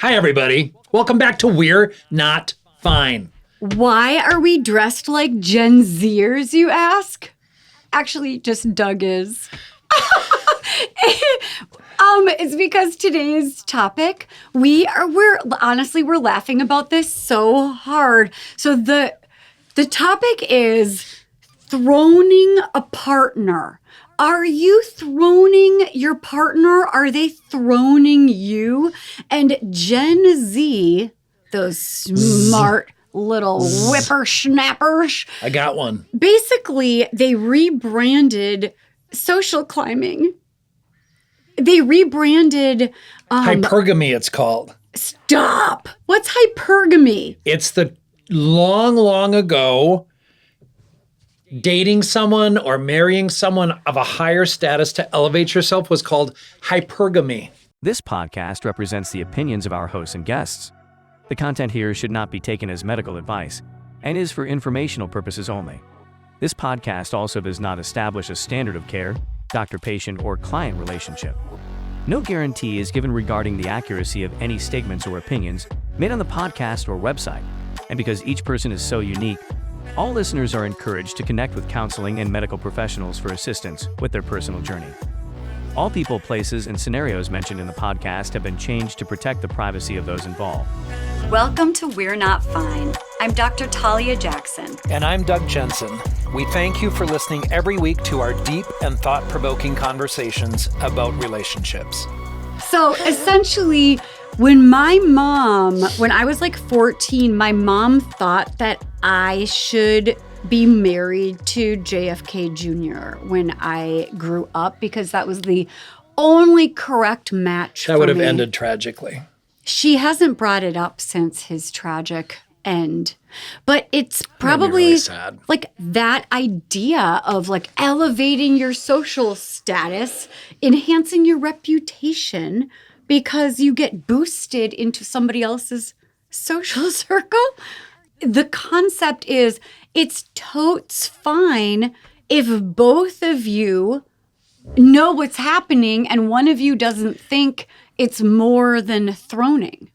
Hi, everybody. Welcome back to We're Not Fine. Why are we dressed like Gen Zers, you ask? Actually, just Doug is. It's because today's topic, we're laughing about this so hard. So the topic is throning a partner. Are you throning your partner? Are they throning you? And Gen Z, those smart little whippersnappers. I got one. Basically, they rebranded social climbing. They rebranded... Hypergamy, it's called. Stop! What's hypergamy? It's the long ago dating someone or marrying someone of a higher status to elevate yourself was called hypergamy. This podcast represents the opinions of our hosts and guests. The content here should not be taken as medical advice and is for informational purposes only. This podcast also does not establish a standard of care, doctor-patient, or client relationship. No guarantee is given regarding the accuracy of any statements or opinions made on the podcast or website. And because each person is so unique, all listeners are encouraged to connect with counseling and medical professionals for assistance with their personal journey. All people, places, and scenarios mentioned in the podcast have been changed to protect the privacy of those involved. Welcome to We're Not Fine. I'm Dr. Talia Jackson. And I'm Doug Jensen. We thank you for listening every week to our deep and thought-provoking conversations about relationships. So essentially, when I was like 14, my mom thought that I should be married to JFK Jr. when I grew up because that was the only correct match for me. That would have ended tragically. She hasn't brought it up since his tragic end. But it's probably really sad. Like that idea of like elevating your social status, enhancing your reputation because you get boosted into somebody else's social circle. The concept is it's totes fine if both of you know what's happening and one of you doesn't think it's more than throning.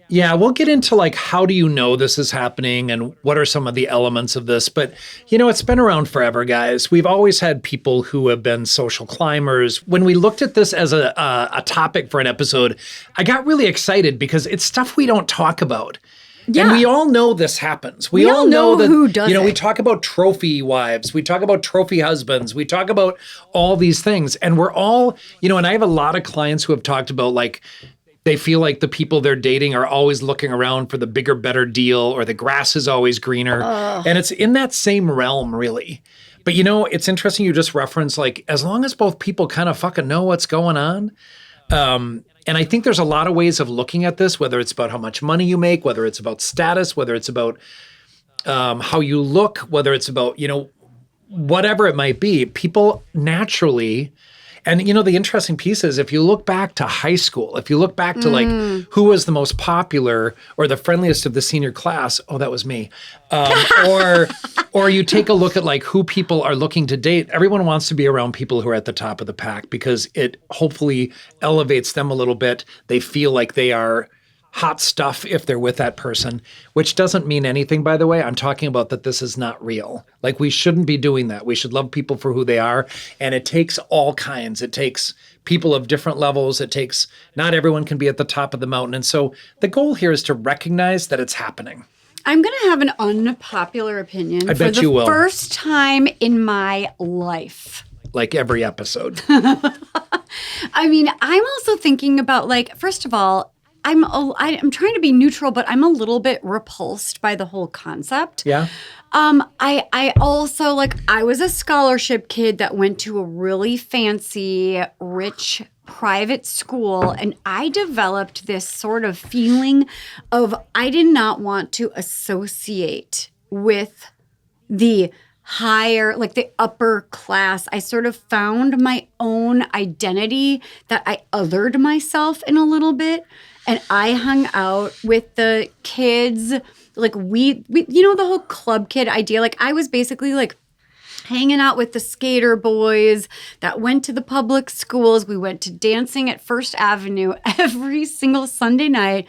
Yeah, we'll get into like how do you know this is happening and what are some of the elements of this. But, you know, it's been around forever, guys. We've always had people who have been social climbers. When we looked at this as a topic for an episode, I got really excited because it's stuff we don't talk about. Yeah. And we all know this happens. We all know that, who does we talk about trophy wives. We talk about trophy husbands. We talk about all these things. And we're all, and I have a lot of clients who have talked about like, they feel like the people they're dating are always looking around for the bigger, better deal or the grass is always greener. And it's in that same realm, really. But, it's interesting you just referenced like, as long as both people kind of fucking know what's going on, and I think there's a lot of ways of looking at this, whether it's about how much money you make, whether it's about status, whether it's about how you look, whether it's about, whatever it might be, people naturally. And, the interesting piece is if you look back to high school, if you look back to like who was the most popular or the friendliest of the senior class, oh, that was me. Or you take a look at like who people are looking to date. Everyone wants to be around people who are at the top of the pack because it hopefully elevates them a little bit. They feel like they are hot stuff if they're with that person, which doesn't mean anything, by the way. I'm talking about that this is not real. Like we shouldn't be doing that. We should love people for who they are. And it takes all kinds. It takes people of different levels. It takes, not everyone can be at the top of the mountain. And so the goal here is to recognize that it's happening. I'm going to have an unpopular opinion I bet you will. For the first time in my life. Like every episode. I mean, I'm also thinking about like, first of all, I'm trying to be neutral, but I'm a little bit repulsed by the whole concept. Yeah. I also I was a scholarship kid that went to a really fancy, rich private school, and I developed this sort of feeling of I did not want to associate with the higher, the upper class. I sort of found my own identity that I othered myself in a little bit. And I hung out with the kids, we the whole club kid idea. I was basically hanging out with the skater boys that went to the public schools. We went to dancing at First Avenue every single Sunday night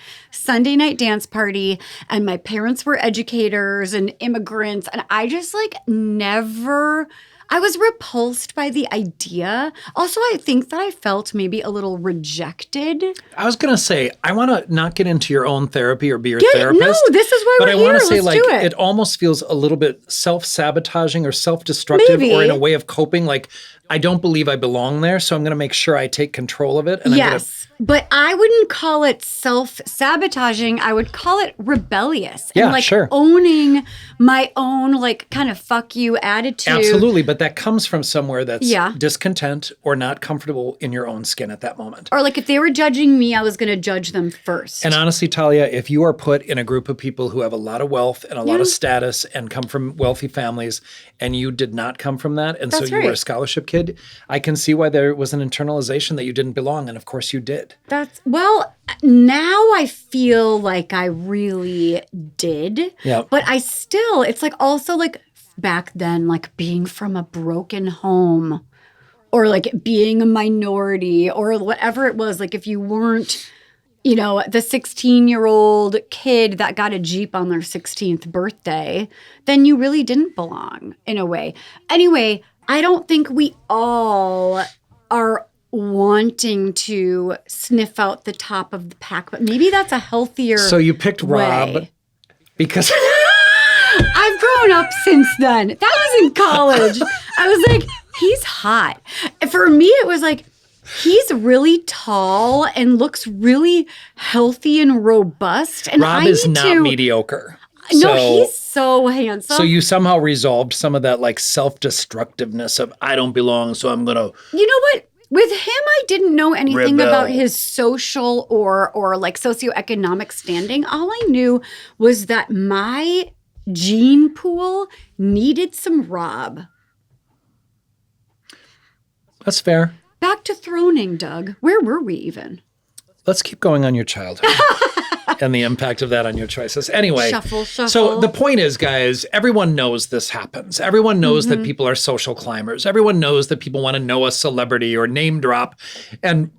dance party. And my parents were educators and immigrants. And I just like never, I was repulsed by the idea. Also, I think that I felt maybe a little rejected. I was going to say, I want to not get into your own therapy or be your therapist. No, this is why but we're I here. want to say, Let's like, do it. it almost feels a little bit self-sabotaging or self-destructive Maybe. or in a way of coping. Like, I don't believe I belong there, so I'm going to make sure I take control of it. And Yes, but I wouldn't call it self-sabotaging. I would call it rebellious. Yeah, and like sure. owning my own like kind of fuck you attitude. Absolutely, but that comes from somewhere that's Yeah. discontent or not comfortable in your own skin at that moment. Or like if they were judging me, I was going to judge them first. And honestly, Talia, if you are put in a group of people who have a lot of wealth and a lot of status and come from wealthy families, and you did not come from that, and so That's you were a right. scholarship kid, I can see why there was an internalization that you didn't belong, and of course you did. Well, now I feel like I really did. Yeah. But I still, it's like also like back then, like being from a broken home or like being a minority or whatever it was. Like if you weren't, you know, the 16-year-old kid that got a Jeep on their 16th birthday, then you really didn't belong in a way. Anyway, I don't think we all are wanting to sniff out the top of the pack, but maybe that's a healthier So you picked Rob way. because I've grown up since then. That was in college. I was like, he's hot. For me, it was like, he's really tall and looks really healthy and robust. And Rob I is need not to, mediocre. No, he's so handsome. So you somehow resolved some of that like self-destructiveness of I don't belong, so I'm gonna. You know what? With him, I didn't know anything Rebel. about his social or like socioeconomic standing. All I knew was that my gene pool needed some Rob. That's fair. Back to throning, Doug. Where were we even? Let's keep going on your childhood and the impact of that on your choices. Anyway, Shuffle. So the point is, guys, everyone knows this happens. Everyone knows that people are social climbers. Everyone knows that people want to know a celebrity or name drop. And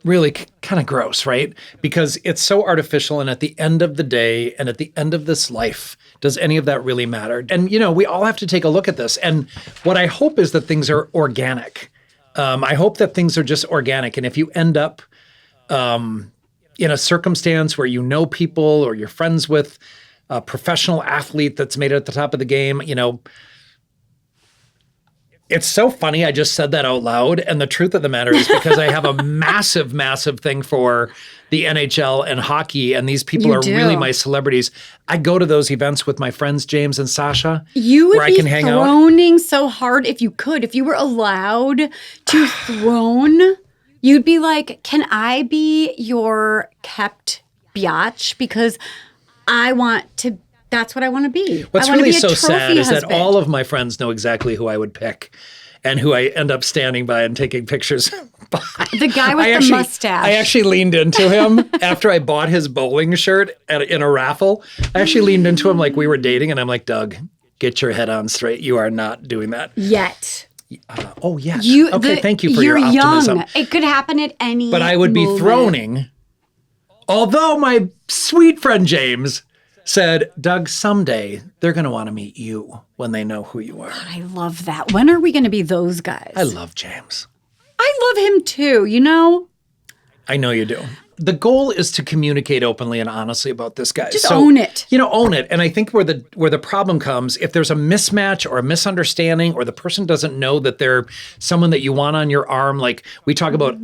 really kind of gross, right? Because it's so artificial. And at the end of the day and at the end of this life, does any of that really matter? And, you know, we all have to take a look at this. And what I hope is that things are organic. I hope that things are just organic. And if you end up in a circumstance where you know people or you're friends with a professional athlete that's made it at the top of the game, you know, it's so funny. I just said that out loud. And the truth of the matter is because I have a massive, massive thing for the NHL and hockey, and these people You are do. really my celebrities. I go to those events with my friends, James and Sasha, You would where I be can hang out. throning so hard if you could. If you were allowed to throne, you'd be like, can I be your kept biatch? Because I want to, that's what I want to be. What's I wanna really be a so trophy sad is that husband. all of my friends know exactly who I would pick and who I end up standing by and taking pictures by. The guy with the mustache. I actually leaned into him after I bought his bowling shirt in a raffle. I actually leaned into him like we were dating, and I'm like, Doug, get your head on straight. You are not doing that. Yet. Oh, yes. Okay, thank you for your You're optimism. young. It could happen at any But I would be moment. throning, although my sweet friend James said, Doug, someday they're going to want to meet you when they know who you are. I love that. When are we going to be those guys? I love James. I love him too, you know? I know you do. The goal is to communicate openly and honestly about this, guys. Just own it. You know, own it. And I think where the problem comes, if there's a mismatch or a misunderstanding, or the person doesn't know that they're someone that you want on your arm, like we talk about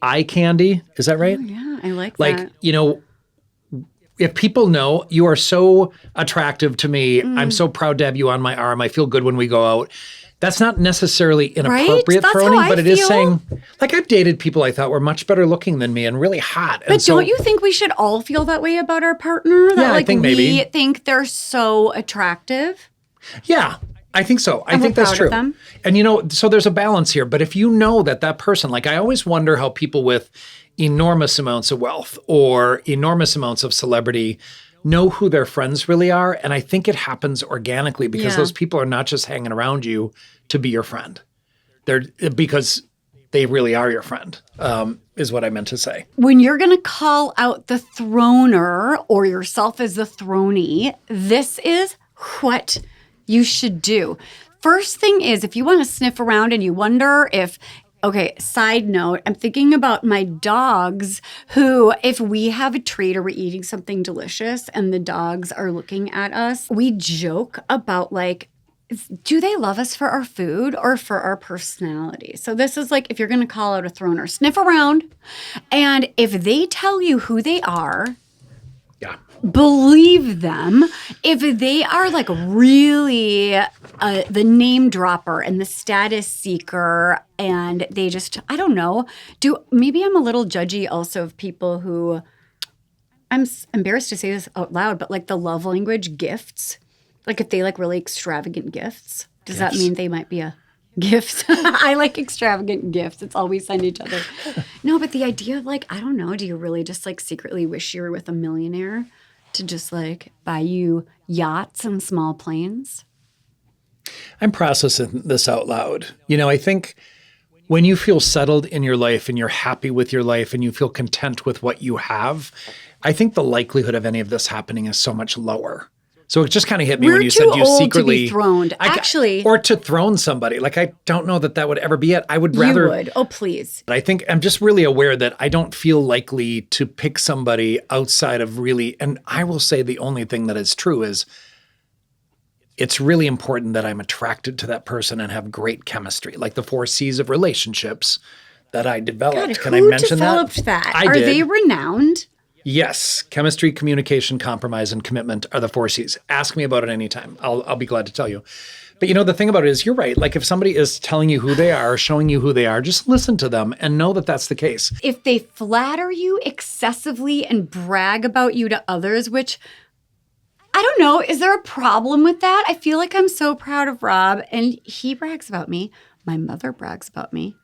eye candy. Is that right? Yeah, I like Like, that. you know, if people know you are so attractive to me, I'm so proud to have you on my arm. I feel good when we go out. That's not necessarily inappropriate That's how throning, I but it is feel. saying, like, I've dated people I thought were much better looking than me and really hot. But don't you think we should all feel that way about our partner? That Yeah, I like think we maybe. think they're so attractive? Yeah, I think so. I And think we're that's proud true. of them. And, you know, so there's a balance here. But if you know that person, like, I always wonder how people with enormous amounts of wealth or enormous amounts of celebrity know who their friends really are. And I think it happens organically because those people are not just hanging around you to be your friend. They're because they really are your friend, is what I meant to say. When you're going to call out the throner or yourself as the throney, this is what you should do. First thing is, if you want to sniff around and you wonder if, okay, side note, I'm thinking about my dogs who, if we have a treat or we're eating something delicious and the dogs are looking at us, we joke about like, do they love us for our food or for our personality? So this is like, if you're going to call out a throner, sniff around. And if they tell you who they are, believe them. If they are like really the name dropper and the status seeker and they just, I don't know, maybe I'm a little judgy also of people who, I'm embarrassed to say this out loud, but like the love language gifts. Like if they like really extravagant gifts, does that mean they might be a gift? I like extravagant gifts. It's all we send each other. No, but the idea of like, I don't know, do you really just like secretly wish you were with a millionaire to just like buy you yachts and small planes? I'm processing this out loud. I think when you feel settled in your life and you're happy with your life and you feel content with what you have, I think the likelihood of any of this happening is so much lower. So it just kind of hit me when you said you secretly to be throned. Actually, or to throne somebody. Like I don't know that would ever be it. I would rather. You would. Oh, please. I think I'm just really aware that I don't feel likely to pick somebody outside of really. And I will say the only thing that is true is it's really important that I'm attracted to that person and have great chemistry, like the 4 C's of relationships that I developed. God, Can I mention that? Who developed that? I Are did. they renowned? Yes. Chemistry, communication, compromise, and commitment are the 4 C's. Ask me about it anytime. I'll be glad to tell you. But the thing about it is you're right. Like if somebody is telling you who they are, showing you who they are, just listen to them and know that that's the case. If they flatter you excessively and brag about you to others, which I don't know, is there a problem with that? I feel like I'm so proud of Rob and he brags about me. My mother brags about me.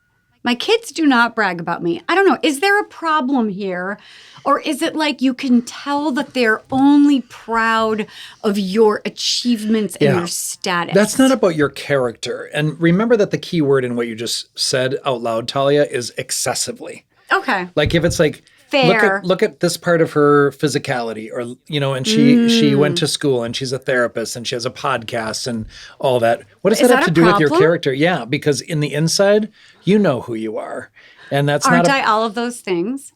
My kids do not brag about me. I don't know. Is there a problem here? Or is it like you can tell that they're only proud of your achievements and your status? That's not about your character. And remember that the key word in what you just said out loud, Talia, is excessively. Okay. Like if it's like, fair. Look at this part of her physicality or, and she went to school and she's a therapist and she has a podcast and all that. What does that have to do with your character? Yeah, because in the inside, you know who you are. And that's Aren't I all of those things?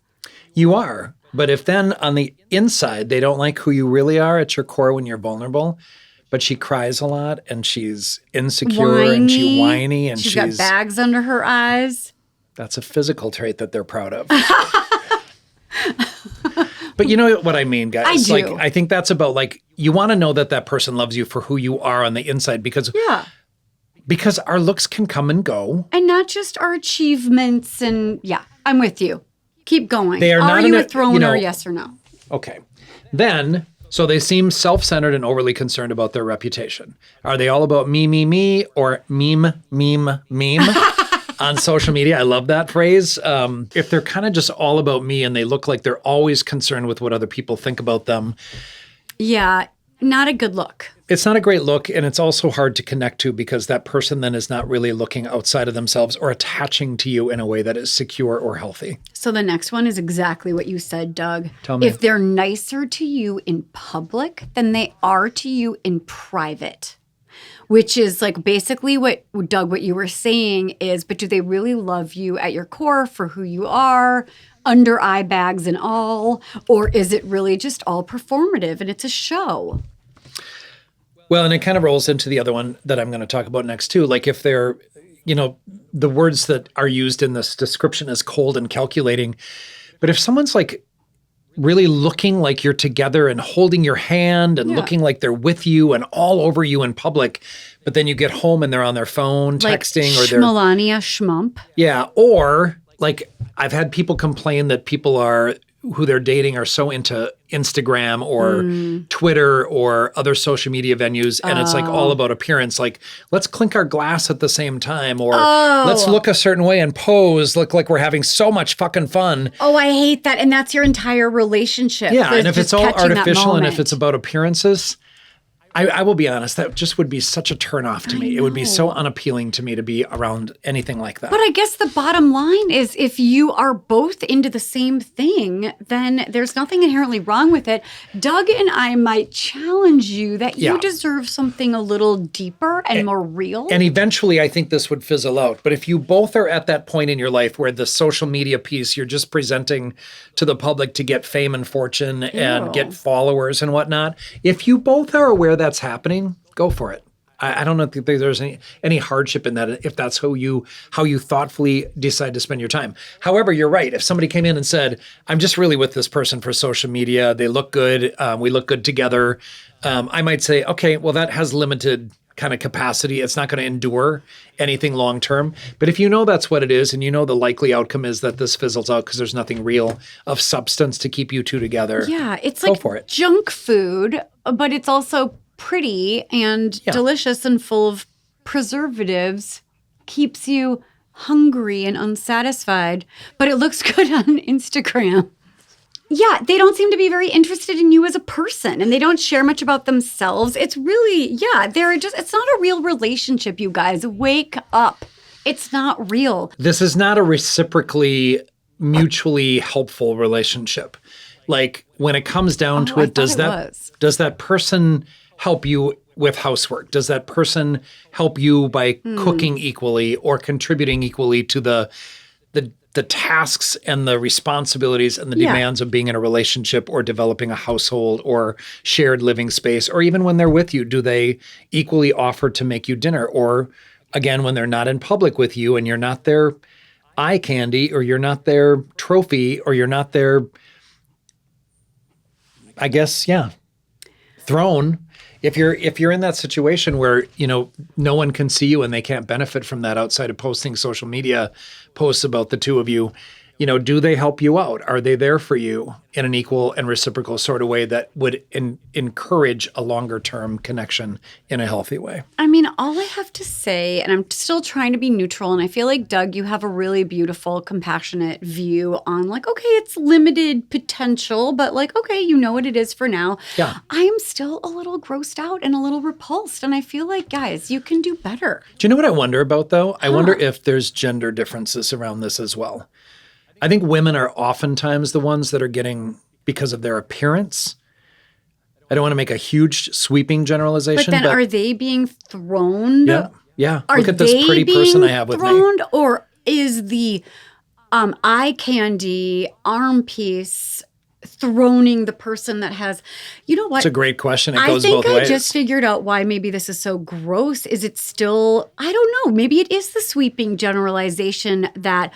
You are. But if then on the inside, they don't like who you really are at your core when you're vulnerable, but she cries a lot and she's insecure and she's whiny and she's got bags under her eyes. That's a physical trait that they're proud of. But you know what I mean, guys? I do. Like, I think that's about like, you want to know that person loves you for who you are on the inside because our looks can come and go. And not just our achievements and I'm with you. Keep going. They are you a throner, yes or no? Okay. Then, so they seem self-centered and overly concerned about their reputation. Are they all about me, or meme? On social media? I love that phrase. If they're kind of just all about me and they look like they're always concerned with what other people think about them. Yeah, not a good look. It's not a great look, and it's also hard to connect to because that person then is not really looking outside of themselves or attaching to you in a way that is secure or healthy. So the next one is exactly what you said, Doug. Tell me. If they're nicer to you in public than they are to you in private. Which is like basically what, Doug, what you were saying is, but do they really love you at your core for who you are, under eye bags and all? Or is it really just all performative and it's a show? Well, and it kind of rolls into the other one that I'm going to talk about next too. Like if they're, the words that are used in this description is cold and calculating. But if someone's like really looking like you're together and holding your hand and looking like they're with you and all over you in public, but then you get home and they're on their phone texting or they're Melania Schmump. Yeah, or like I've had people complain that people are who they're dating are so into Instagram or Twitter or other social media venues, and it's like all about appearance. Like, let's clink our glass at the same time, or let's look a certain way and pose, look like we're having so much fucking fun. Oh, I hate that. And that's your entire relationship. Yeah, and if it's all artificial and if moment. it's about appearances, I will be honest, that just would be such a turnoff to me. It would be so unappealing to me to be around anything like that. But I guess the bottom line is if you are both into the same thing, then there's nothing inherently wrong with it. Doug and I might challenge you that you deserve something a little deeper and more real. And eventually I think this would fizzle out. But if you both are at that point in your life where the social media piece, you're just presenting to the public to get fame and fortune and get followers and whatnot, if you both are aware that's happening, go for it. I don't think there's any hardship in that if that's how you thoughtfully decide to spend your time. However, you're right. If somebody came in and said, I'm just really with this person for social media, they look good, we look good together, I might say, okay, well, that has limited kind of capacity. It's not going to endure anything long term. But if you know that's what it is, and you know the likely outcome is that this fizzles out because there's nothing real of substance to keep you two together. Yeah, it's go like for it. Junk food, but it's also pretty and delicious and full of preservatives, keeps you hungry and unsatisfied, but it looks good on Instagram. Yeah, they don't seem to be very interested in you as a person, and they don't share much about themselves. It's really, it's not a real relationship, you guys. Wake up. It's not real. This is not a reciprocally, mutually helpful relationship. Like, when it comes down to it, does that person help you with housework? Does that person help you by cooking equally or contributing equally to the tasks and the responsibilities and the demands of being in a relationship or developing a household or shared living space? Or even when they're with you, do they equally offer to make you dinner? Or again, when they're not in public with you and you're not their eye candy or you're not their trophy or you're not their, I guess, throne. If you're in that situation where, no one can see you and they can't benefit from that outside of posting social media posts about the two of you, do they help you out? Are they there for you in an equal and reciprocal sort of way that would encourage a longer term connection in a healthy way? I mean, all I have to say, and I'm still trying to be neutral, and I feel like, Doug, you have a really beautiful, compassionate view on like, okay, it's limited potential, but like, okay, you know what it is for now. Yeah. I'm still a little grossed out and a little repulsed, and I feel like, guys, you can do better. Do you know what I wonder about, though? I wonder if there's gender differences around this as well. I think women are oftentimes the ones that are getting, because of their appearance. I don't want to make a huge sweeping generalization. But then are they being thrown? Yeah. Look at this pretty person I have with me. Or is the eye candy arm piece throning the person that has, you know what? It's a great question. It goes both ways. I just figured out why maybe this is so gross. Is it still, I don't know, maybe it is the sweeping generalization that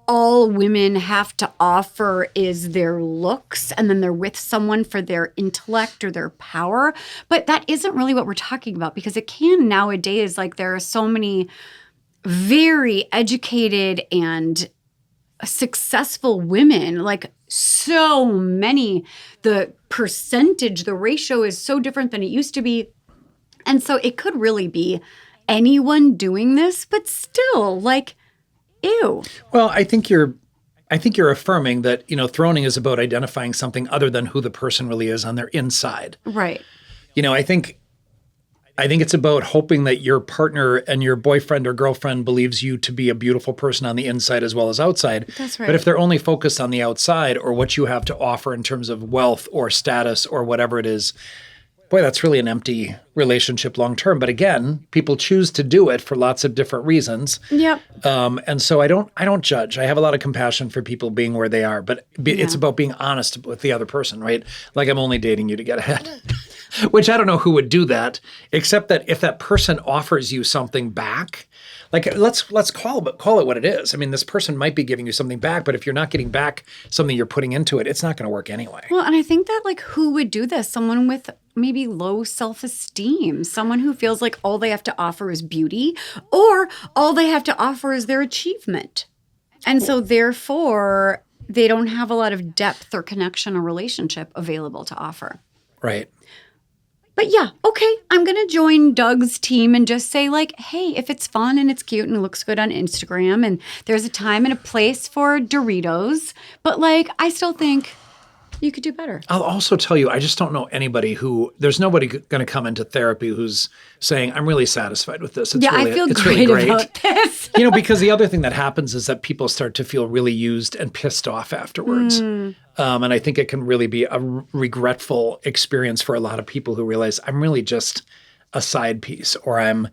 all women have to offer is their looks, and then they're with someone for their intellect or their power. But that isn't really what we're talking about, because it can nowadays, like, there are so many very educated and successful women, like so many. The percentage, the ratio is so different than it used to be. And so it could really be anyone doing this, but still, like, ew. Well, I think you're affirming that, throning is about identifying something other than who the person really is on their inside. Right. I think it's about hoping that your partner and your boyfriend or girlfriend believes you to be a beautiful person on the inside as well as outside. That's right. But if they're only focused on the outside or what you have to offer in terms of wealth or status or whatever it is, boy, that's really an empty relationship long term. But again, people choose to do it for lots of different reasons. Yep. And so I don't judge. I have a lot of compassion for people being where they are, but it's about being honest with the other person, right? Like, I'm only dating you to get ahead. Which I don't know who would do that, except that if that person offers you something back, like, let's call it what it is. I mean, this person might be giving you something back, but if you're not getting back something you're putting into it, it's not going to work anyway. Well, and I think that, like, who would do this? Someone with maybe low self-esteem, someone who feels like all they have to offer is beauty, or all they have to offer is their achievement. And so therefore they don't have a lot of depth or connection or relationship available to offer. Right. But yeah, okay, I'm going to join Doug's team and just say like, hey, if it's fun and it's cute and it looks good on Instagram and there's a time and a place for Doritos, but like, I still think you could do better. I'll also tell you, I just don't know anybody there's nobody going to come into therapy who's saying, I'm really sasatisfied with this. It's I feel it's great really great about this. Because the other thing that happens is that people start to feel really used and pissed off afterwards. And I think it can really be a regretful experience for a lot of people who realize I'm really just a side piece, or I'm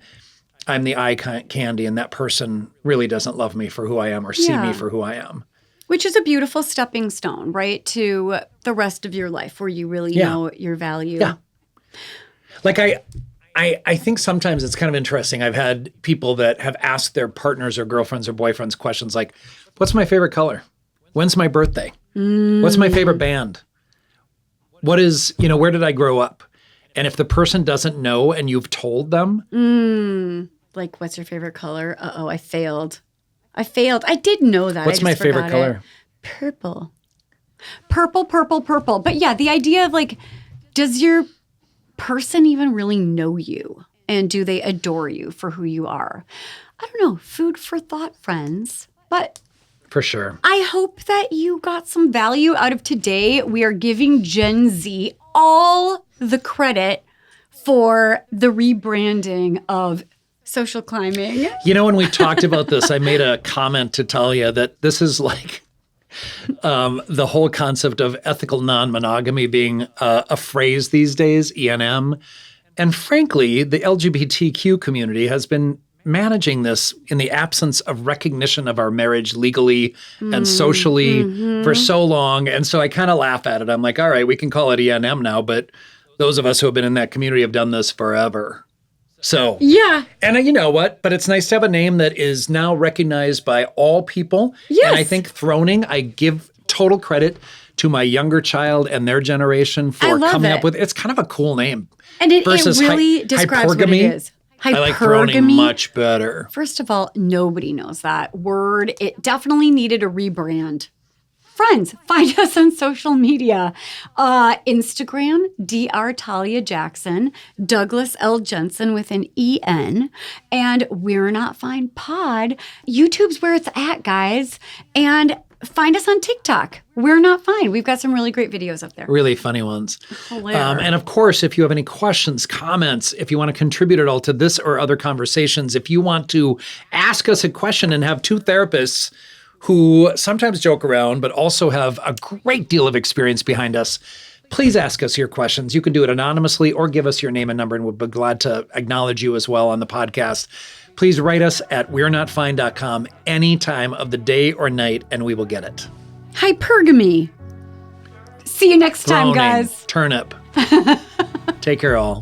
the eye candy and that person really doesn't love me for who I am or see me for who I am. Which is a beautiful stepping stone, right, to the rest of your life where you really know your value. Yeah. Like I think sometimes it's kind of interesting. I've had people that have asked their partners or girlfriends or boyfriends questions like, what's my favorite color? When's my birthday? What's my favorite band? What is, where did I grow up? And if the person doesn't know and you've told them. Like, what's your favorite color? Uh-oh, I failed. I did know that. What's my favorite color? Purple. Purple. But yeah, the idea of like, does your person even really know you? And do they adore you for who you are? I don't know. Food for thought, friends. But for sure. I hope that you got some value out of today. We are giving Gen Z all the credit for the rebranding of social climbing. When we talked about this, I made a comment to Talia that this is like the whole concept of ethical non-monogamy being a phrase these days, ENM. And frankly, the LGBTQ community has been managing this in the absence of recognition of our marriage legally and socially for so long. And so I kind of laugh at it. I'm like, all right, we can call it ENM now, but those of us who have been in that community have done this forever. So, yeah. And you know what? But it's nice to have a name that is now recognized by all people. Yes. And I think Throning, I give total credit to my younger child and their generation for coming up with, it's kind of a cool name. And it really describes what it is. I like Throning much better. First of all, nobody knows that word. It definitely needed a rebrand. Friends, find us on social media. Instagram, Dr. Talia Jackson, Douglas L. Jensen with an E-N, and We're Not Fine Pod. YouTube's where it's at, guys. And find us on TikTok. We're Not Fine. We've got some really great videos up there. Really funny ones. Hilarious. And of course, if you have any questions, comments, if you want to contribute at all to this or other conversations, if you want to ask us a question and have two therapists who sometimes joke around, but also have a great deal of experience behind us, please ask us your questions. You can do it anonymously or give us your name and number, and we'll be glad to acknowledge you as well on the podcast. Please write us at we'renotfine.com any time of the day or night, and we will get it. Hypergamy. See you next time, Throning, guys. Turnip. Take care, all.